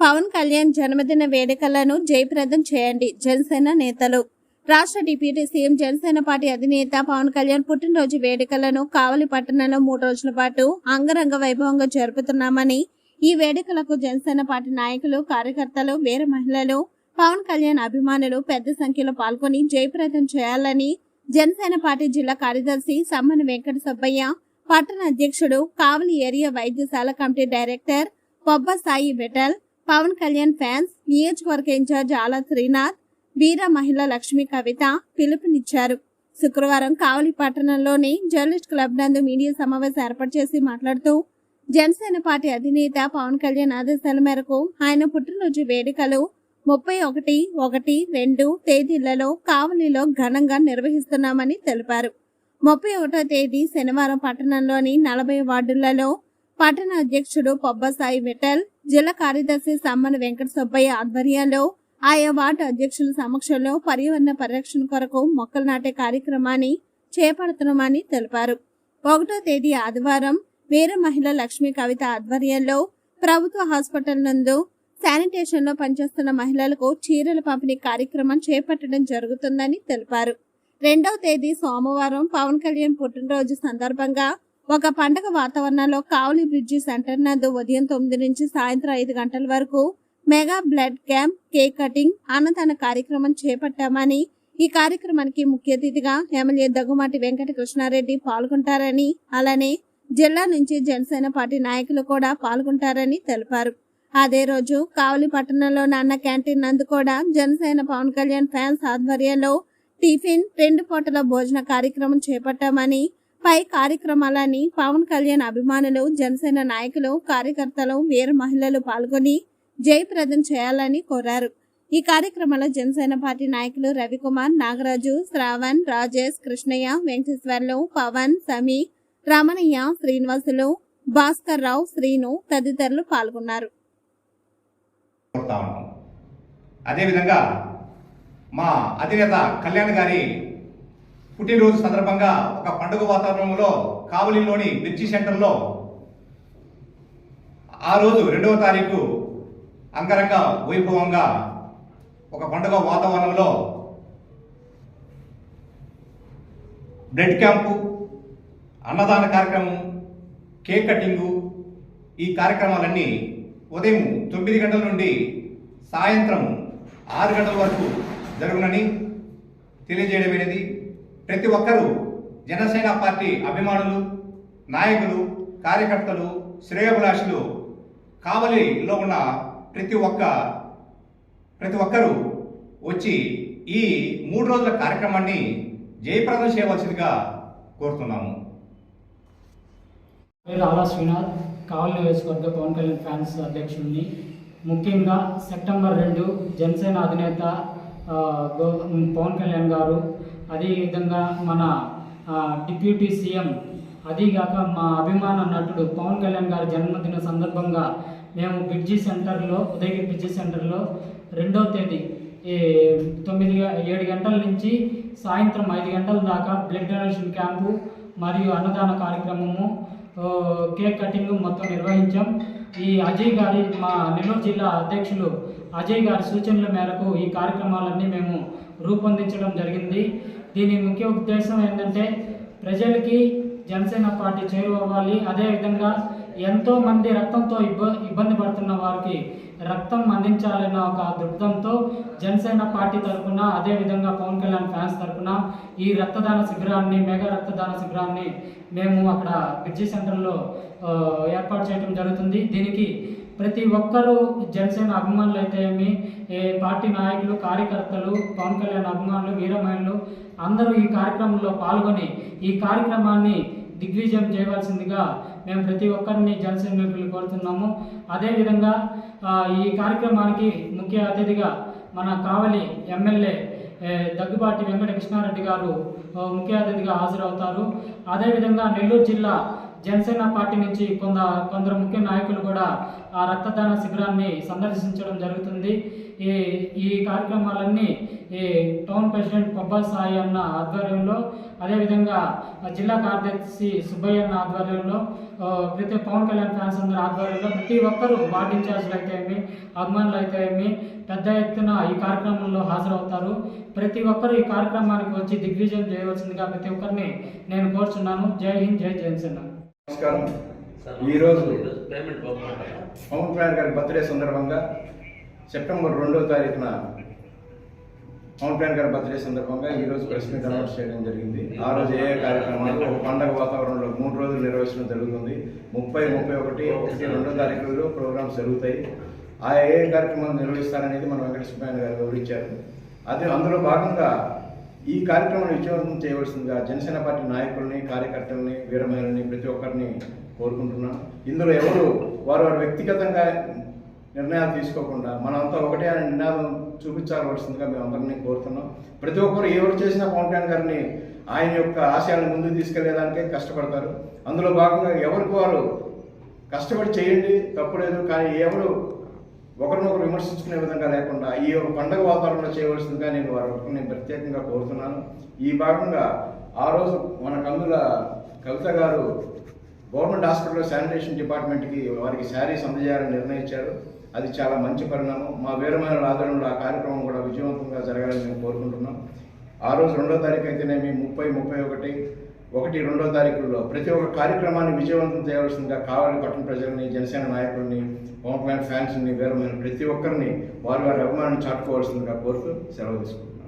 పవన్ కళ్యాణ్ జన్మదిన వేడుకలను జయప్రదం చేయండి. జనసేన నేతలు. రాష్ట్ర డిప్యూటీ సీఎం జనసేన పార్టీ అధినేత పవన్ కళ్యాణ్ పుట్టినరోజు వేడుకలను కావలి పట్టణంలో 3 రోజుల పాటు అంగరంగ వైభవంగా జరుపుతున్నామని, ఈ వేడుకలకు జనసేన పార్టీ నాయకులు, కార్యకర్తలు, వీర మహిళలు, పవన్ కళ్యాణ్ అభిమానులు పెద్ద సంఖ్యలో పాల్గొని జయప్రదం చేయాలని జనసేన పార్టీ జిల్లా కార్యదర్శి సమ్మన వెంకట సుబ్బయ్య, పట్టణ అధ్యక్షుడు, కావలి ఏరియా వైద్యశాల committee director Pobba Sai Vittal, Pawan Kalyan fans, నియోజకవర్గ ఇన్ఛార్జ్ ఆలా శ్రీనాథ్, వీర మహిళ లక్ష్మీ కవిత పిలుపునిచ్చారు. శుక్రవారం కావలి పట్టణంలోని జర్నలిస్ట్ క్లబ్ నందు మీడియా సమావేశం ఏర్పాటు చేసి మాట్లాడుతూ, జనసేన పార్టీ అధినేత పవన్ కళ్యాణ్ ఆదేశాల మేరకు ఆయన పుట్టినరోజు వేడుకలు 31, 1, 2 తేదీలలో కావలిలో ఘనంగా నిర్వహిస్తున్నామని తెలిపారు. 31వ తేదీ శనివారం పట్టణంలోని 40 వార్డులలో పట్టణ అధ్యక్షుడు పొబ్బ సాయి విఠల్, జిల్లా కార్యదర్శి సమ్మన వెంకట సుబ్బయ్య ఆధ్వర్యంలో ఆయా వార్డు అధ్యక్షుల సమక్షంలో పర్యావరణ పరిరక్షణ కొరకు మొక్కలు నాటే కార్యక్రమాన్ని చేపడుతున్నామని తెలిపారు. 1వ తేదీ ఆదివారం వీర మహిళ లక్ష్మీ కవిత ఆధ్వర్యంలో ప్రభుత్వ హాస్పిటల్ నందు శానిటేషన్ లో పనిచేస్తున్న మహిళలకు చీరల పంపిణీ కార్యక్రమం చేపట్టడం జరుగుతుందని తెలిపారు. 2వ తేదీ సోమవారం పవన్ కళ్యాణ్ పుట్టినరోజు సందర్భంగా ఒక పండుగ వాతావరణంలో కావలి బ్రిడ్జి సెంటర్ నందు ఉదయం 9 నుంచి సాయంత్రం 5 గంటల వరకు mega blood camp, cake cutting, అన్నదాన కార్యక్రమం చేపట్టామని, ఈ కార్యక్రమానికి ముఖ్య అతిథిగా ఎమ్మెల్యే దగ్గుమాటి వెంకట కృష్ణారెడ్డి పాల్గొంటారని, అలానే జిల్లా నుంచి జనసేన పార్టీ నాయకులు కూడా పాల్గొంటారని తెలిపారు. అదే రోజు కావలి పట్టణంలో అన్న క్యాంటీన్ నందు కూడా జనసేన పవన్ కళ్యాణ్ ఫ్యాన్స్ ఆధ్వర్యంలో టిఫిన్, 2 పూటల భోజన కార్యక్రమం చేపట్టామని, పై కార్యక్రమాలని పవన్ కళ్యాణ్ అభిమానులు, జనసేన నాయకులు, కార్యకర్తలు, వీర మహిళలు పాల్గొని జయప్రదం చేయాలని కోరారు. ఈ కార్యక్రమంలో జనసేన పార్టీ నాయకులు రవికుమార్, నాగరాజు, శ్రావణ్, రాజేష్, కృష్ణయ్య, వెంకటేశ్వర్లు, పవన్, సమీ, రమణయ్య, శ్రీనివాసులు, భాస్కర్ రావు, శ్రీను తదితరులు పాల్గొన్నారు. అదేవిధంగా మా అధినేత కళ్యాణ్ గారి పుట్టినరోజు సందర్భంగా ఒక పండుగ వాతావరణంలో కావలిలోని మిర్చి సెంటర్లో ఆ రోజు 2వ తారీఖు అంగరంగ వైభవంగా ఒక పండుగ వాతావరణంలో బ్లడ్ క్యాంపు, అన్నదాన కార్యక్రమం, కేక్ కటింగు, ఈ కార్యక్రమాలన్నీ ఉదయం 9 గంటల నుండి సాయంత్రం 6 గంటల వరకు జరుగునని తెలియజేయడమైనది. ప్రతి ఒక్కరూ జనసేన పార్టీ అభిమానులు, నాయకులు, కార్యకర్తలు, శ్రేయోభిలాషులు కావలిలో ఉన్న ప్రతి ఒక్కరూ వచ్చి ఈ 3 రోజుల కార్యక్రమాన్ని జయప్రదం చేయవలసిందిగా కోరుతున్నాము. ఆలా శ్రీనాథ్, కావలి నియోజకవర్గ పవన్ కళ్యాణ్ ఫ్యాన్స్ అధ్యక్షుడిని. ముఖ్యంగా సెప్టెంబర్ 2 జనసేన అధినేత పవన్ కళ్యాణ్ గారు, అదేవిధంగా మన డిప్యూటీ సీఎం, అదీగాక మా అభిమాన నటుడు పవన్ కళ్యాణ్ గారి జన్మదిన సందర్భంగా మేము బ్రిడ్జి సెంటర్లో, ఉదయగిరి బ్రిడ్జి సెంటర్లో 2వ తేదీ 7 గంటల నుంచి సాయంత్రం 5 గంటల దాకా బ్లడ్ డొనేషన్ క్యాంపు మరియు అన్నదాన కార్యక్రమము, కేక్ కటింగ్ మొత్తం నిర్వహించాం. ఈ అజయ్ గారి, మా నెల్లూరు జిల్లా అధ్యక్షులు అజయ్ గారి సూచనల మేరకు ఈ కార్యక్రమాలన్నీ మేము రూపొందించడం జరిగింది. దీని ముఖ్య ఉద్దేశం ఏంటంటే ప్రజలకి జనసేన పార్టీ చేరువవ్వాలి. అదేవిధంగా ఎంతోమంది రక్తంతో ఇబ్బంది పడుతున్న వారికి రక్తం అందించాలన్న ఒక దృక్పథంతో జనసేన పార్టీ తరఫున, అదేవిధంగా పవన్ కళ్యాణ్ ఫ్యాన్స్ తరఫున ఈ రక్తదాన శిబిరాన్ని, మెగా రక్తదాన శిబిరాన్ని మేము అక్కడ బ్రిడ్జి సెంటర్లో ఏర్పాటు చేయడం జరుగుతుంది. దీనికి ప్రతి ఒక్కరూ జనసేన అభిమానులు అయితే ఏమి, పార్టీ నాయకులు, కార్యకర్తలు, పవన్ కళ్యాణ్ అభిమానులు, వీర మహిళలు అందరూ ఈ కార్యక్రమంలో పాల్గొని ఈ కార్యక్రమాన్ని దిగ్విజయం చేయవలసిందిగా మేము ప్రతి ఒక్కరిని జనసైనికులు కోరుతున్నాము. అదేవిధంగా ఈ కార్యక్రమానికి ముఖ్య అతిథిగా మన కావలి ఎమ్మెల్యే దగ్గుబాటి వెంకట కృష్ణారెడ్డి గారు ముఖ్య అతిథిగా హాజరవుతారు. అదేవిధంగా నెల్లూరు జిల్లా జనసేన పార్టీ నుంచి కొందరు ముఖ్య నాయకులు కూడా ఆ రక్తదాన శిబిరాన్ని సందర్శించడం జరుగుతుంది. ఈ కార్యక్రమాలన్నీ ఈ టౌన్ ప్రెసిడెంట్ కొబ్బరి సాయి అన్న ఆధ్వర్యంలో, అదేవిధంగా జిల్లా కార్యదర్శి సుబ్బయ్య అన్న ఆధ్వర్యంలో, ప్రతి పవన్ కళ్యాణ్ ఫ్యాన్స్ అందరి ఆధ్వర్యంలో ప్రతి ఒక్కరూ వార్డు ఇన్ఛార్జ్లు అయితే ఏమి, అభిమానులు అయితే ఏమి పెద్ద ఎత్తున ఈ కార్యక్రమంలో హాజరవుతారు. ప్రతి ఒక్కరు ఈ కార్యక్రమానికి వచ్చి దిగ్విజయం చేయవలసిందిగా ప్రతి ఒక్కరిని నేను కోరుచున్నాను. జై హింద్, జై జనసేన. నమస్కారం. ఈరోజు పవన్ కళ్యాణ్ గారి బర్త్డే సందర్భంగా సెప్టెంబర్ 2వ తారీఖున పవన్ కళ్యాణ్ గారి బర్త్డే సందర్భంగా ఈరోజు ప్రెస్ మీట్ అనౌన్స్ చేయడం జరిగింది. ఆ రోజు ఏ కార్యక్రమాలు ఒక పండగ వాతావరణంలో 3 రోజులు నిర్వహించడం జరుగుతుంది. 30, 31, 1, 2 తారీఖులలో ప్రోగ్రామ్స్ జరుగుతాయి. ఆ ఏ కార్యక్రమాలు నిర్వహిస్తారనేది మన వెంకటేశ్వర గారు వివరించారు. అందులో భాగంగా ఈ కార్యక్రమాన్ని విజయవంతం చేయవలసిందిగా జనసేన పార్టీ నాయకుల్ని, కార్యకర్తల్ని, వీరమహిళల్ని ప్రతి ఒక్కరిని కోరుకుంటున్నాను. ఇందులో ఎవరు వారు వ్యక్తిగతంగా నిర్ణయాలు తీసుకోకుండా మనంతా ఒకటే అనే నినాదం చూపించాల్సిందిగా మేము అందరినీ కోరుతున్నాం. ప్రతి ఒక్కరు ఎవరు చేసినా పవన్ కళ్యాణ్ గారిని ఆయన యొక్క ఆశయాలను ముందుకు తీసుకెళ్లేదానికే కష్టపడతారు. అందులో భాగంగా ఎవరికి వారు కష్టపడి చేయండి, తప్పులేదు. కానీ ఎవరు ఒకరినొకరు విమర్శించుకునే విధంగా లేకుండా ఈ యొక్క పండుగ వాతావరణంలో చేయవలసిందిగా నేను వారిని ప్రత్యేకంగా కోరుతున్నాను. ఈ భాగంగా ఆ రోజు మన కందుల కవిత గారు గవర్నమెంట్ హాస్పిటల్లో శానిటేషన్ డిపార్ట్మెంట్కి వారికి శారీస్ అందజేయాలని నిర్ణయించారు. అది చాలా మంచి పరిణామం. మా వీరమహిళల ఆధ్వర్యంలో ఆ కార్యక్రమం కూడా విజయవంతంగా జరగాలని మేము కోరుకుంటున్నాం. ఆ రోజు 2వ తారీఖు అయితేనేమి 30, 31, 1, 2 తారీఖుల్లో ప్రతి ఒక్క కార్యక్రమాన్ని విజయవంతం చేయవలసిందిగా కావలి పట్టణ ప్రజల్ని, జనసేన నాయకుల్ని, పవన్ కళ్యాణ్ ఫ్యాన్స్ని, వీరమహిళలు ప్రతి ఒక్కరిని వారి అభిమానాన్ని చాటుకోవాల్సిందిగా కోరుతూ సెలవు తీసుకుంటున్నాం.